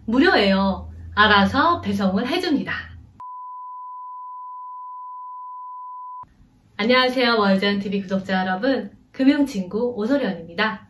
무료예요. 알아서 배송을 해줍니다. 안녕하세요. 월전TV 구독자 여러분, 금융친구 오소련입니다.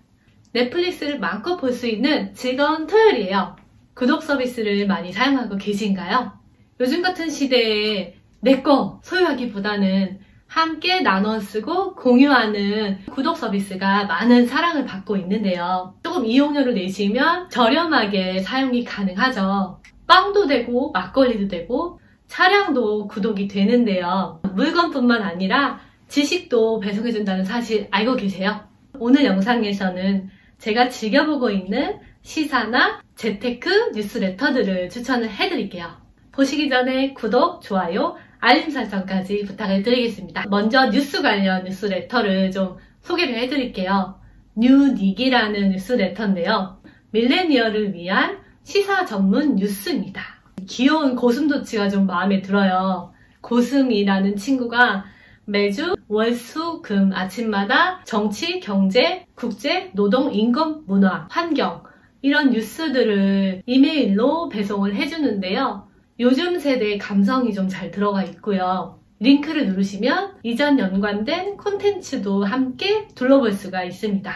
넷플릭스를 마음껏 볼 수 있는 즐거운 토요일이에요. 구독 서비스를 많이 사용하고 계신가요? 요즘 같은 시대에 내 거 소유하기보다는 함께 나눠 쓰고 공유하는 구독 서비스가 많은 사랑을 받고 있는데요. 조금 이용료를 내시면 저렴하게 사용이 가능하죠. 빵도 되고 막걸리도 되고 차량도 구독이 되는데요. 물건뿐만 아니라 지식도 배송해준다는 사실 알고 계세요? 오늘 영상에서는 제가 즐겨보고 있는 시사나 재테크 뉴스레터들을 추천을 해드릴게요. 보시기 전에 구독, 좋아요, 알림 설정까지 부탁을 드리겠습니다. 먼저 뉴스 관련 뉴스레터를 좀 소개를 해드릴게요. 뉴닉이라는 뉴스레터인데요. 밀레니얼을 위한 시사 전문 뉴스입니다. 귀여운 고슴도치가 좀 마음에 들어요. 고슴이라는 친구가 매주 월, 수, 금 아침마다 정치, 경제, 국제, 노동, 임금, 문화, 환경 이런 뉴스들을 이메일로 배송을 해주는데요. 요즘 세대의 감성이 좀 잘 들어가 있고요. 링크를 누르시면 이전 연관된 콘텐츠도 함께 둘러볼 수가 있습니다.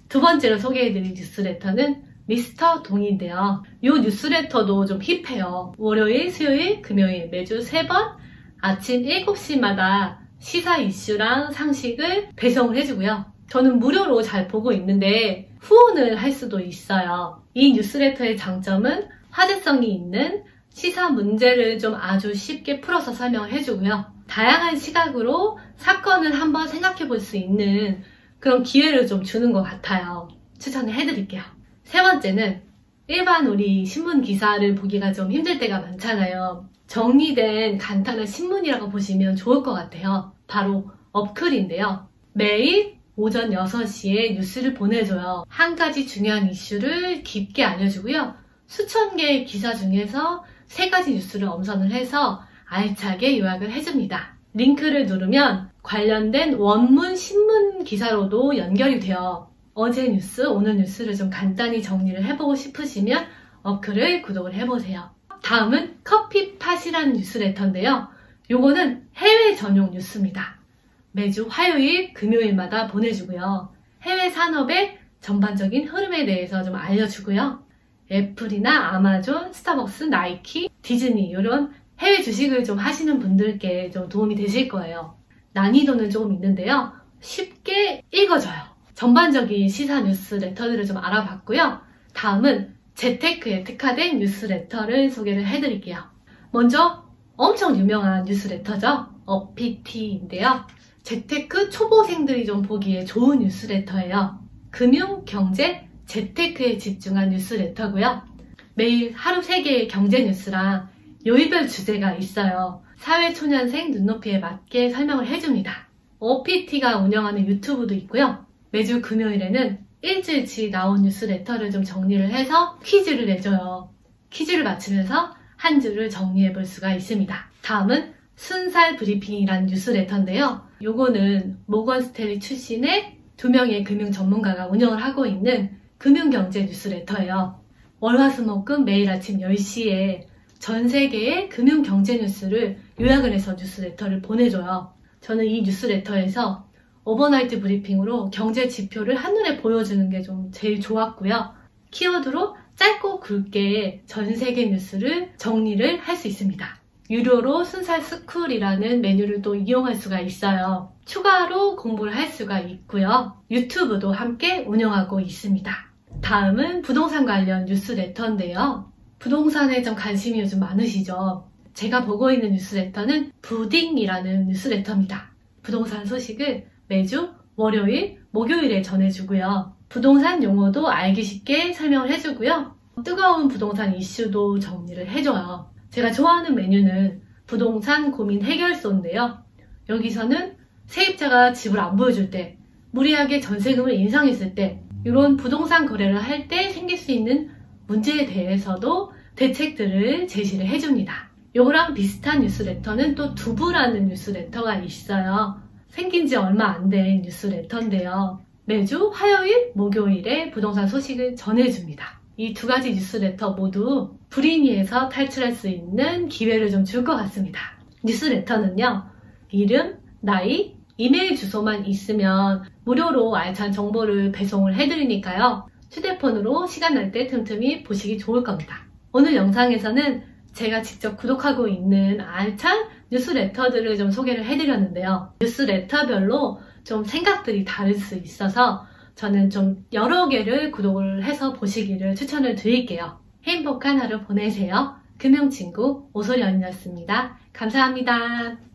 두 번째로 소개해드릴 뉴스레터는 미스터 동인데요. 이 뉴스레터도 좀 힙해요. 월요일, 수요일, 금요일 매주 3번 아침 7시마다 시사 이슈랑 상식을 배송을 해주고요. 저는 무료로 잘 보고 있는데 후원을 할 수도 있어요. 이 뉴스레터의 장점은 화제성이 있는 시사 문제를 좀 아주 쉽게 풀어서 설명을 해주고요. 다양한 시각으로 사건을 한번 생각해 볼 수 있는 그런 기회를 좀 주는 것 같아요. 추천을 해드릴게요. 세 번째는 일반 우리 신문 기사를 보기가 좀 힘들 때가 많잖아요. 정리된 간단한 신문이라고 보시면 좋을 것 같아요. 바로 어플인데요. 매일 오전 6시에 뉴스를 보내줘요. 한 가지 중요한 이슈를 깊게 알려주고요. 수천 개의 기사 중에서 3가지 뉴스를 엄선을 해서 알차게 요약을 해줍니다. 링크를 누르면 관련된 원문 신문 기사로도 연결이 돼요. 어제 뉴스, 오늘 뉴스를 좀 간단히 정리를 해보고 싶으시면 어플을 구독을 해보세요. 다음은 커피팟이라는 뉴스레터인데요. 요거는 해외 전용 뉴스입니다. 매주 화요일, 금요일마다 보내주고요. 해외 산업의 전반적인 흐름에 대해서 좀 알려주고요. 애플이나 아마존, 스타벅스, 나이키, 디즈니 이런 해외 주식을 좀 하시는 분들께 좀 도움이 되실 거예요. 난이도는 조금 있는데요. 쉽게 읽어져요. 전반적인 시사 뉴스레터들을 좀 알아봤고요. 다음은 재테크에 특화된 뉴스레터를 소개를 해드릴게요. 먼저 엄청 유명한 뉴스레터죠. 어피티인데요. 재테크 초보생들이 좀 보기에 좋은 뉴스레터예요. 금융, 경제, 재테크에 집중한 뉴스레터고요. 매일 하루 3개의 경제 뉴스랑 요일별 주제가 있어요. 사회초년생 눈높이에 맞게 설명을 해줍니다. 어피티가 운영하는 유튜브도 있고요. 매주 금요일에는 일주일치 나온 뉴스레터를 좀 정리를 해서 퀴즈를 내줘요. 퀴즈를 맞추면서 한 주를 정리해 볼 수가 있습니다. 다음은 순살 브리핑이라는 뉴스레터인데요. 요거는 모건 스탠리 출신의 2명의 금융 전문가가 운영을 하고 있는 금융경제 뉴스레터예요. 월화수목금 매일 아침 10시에 전 세계의 금융경제 뉴스를 요약을 해서 뉴스레터를 보내줘요. 저는 이 뉴스레터에서 오버나이트 브리핑으로 경제 지표를 한눈에 보여주는 게 좀 제일 좋았고요. 키워드로 짧고 굵게 전 세계 뉴스를 정리를 할 수 있습니다. 유료로 순살 스쿨이라는 메뉴를 또 이용할 수가 있어요. 추가로 공부를 할 수가 있고요. 유튜브도 함께 운영하고 있습니다. 다음은 부동산 관련 뉴스레터인데요. 부동산에 좀 관심이 요즘 많으시죠? 제가 보고 있는 뉴스레터는 부딩이라는 뉴스레터입니다. 부동산 소식을 매주 월요일, 목요일에 전해주고요. 부동산 용어도 알기 쉽게 설명을 해주고요. 뜨거운 부동산 이슈도 정리를 해줘요. 제가 좋아하는 메뉴는 부동산 고민 해결소인데요. 여기서는 세입자가 집을 안 보여줄 때, 무리하게 전세금을 인상했을 때, 이런 부동산 거래를 할 때 생길 수 있는 문제에 대해서도 대책들을 제시를 해줍니다. 요거랑 비슷한 뉴스레터는 또 두부라는 뉴스레터가 있어요. 생긴 지 얼마 안 된 뉴스레터인데요. 매주 화요일, 목요일에 부동산 소식을 전해줍니다. 이 두 가지 뉴스레터 모두 브리니에서 탈출할 수 있는 기회를 좀 줄 것 같습니다. 뉴스레터는요, 이름, 나이, 이메일 주소만 있으면 무료로 알찬 정보를 배송을 해드리니까요. 휴대폰으로 시간 날 때 틈틈이 보시기 좋을 겁니다. 오늘 영상에서는 제가 직접 구독하고 있는 알찬 뉴스레터들을 좀 소개를 해드렸는데요. 뉴스레터별로 좀 생각들이 다를 수 있어서 저는 좀 여러 개를 구독을 해서 보시기를 추천을 드릴게요. 행복한 하루 보내세요. 금융친구 오소연이었습니다. 감사합니다.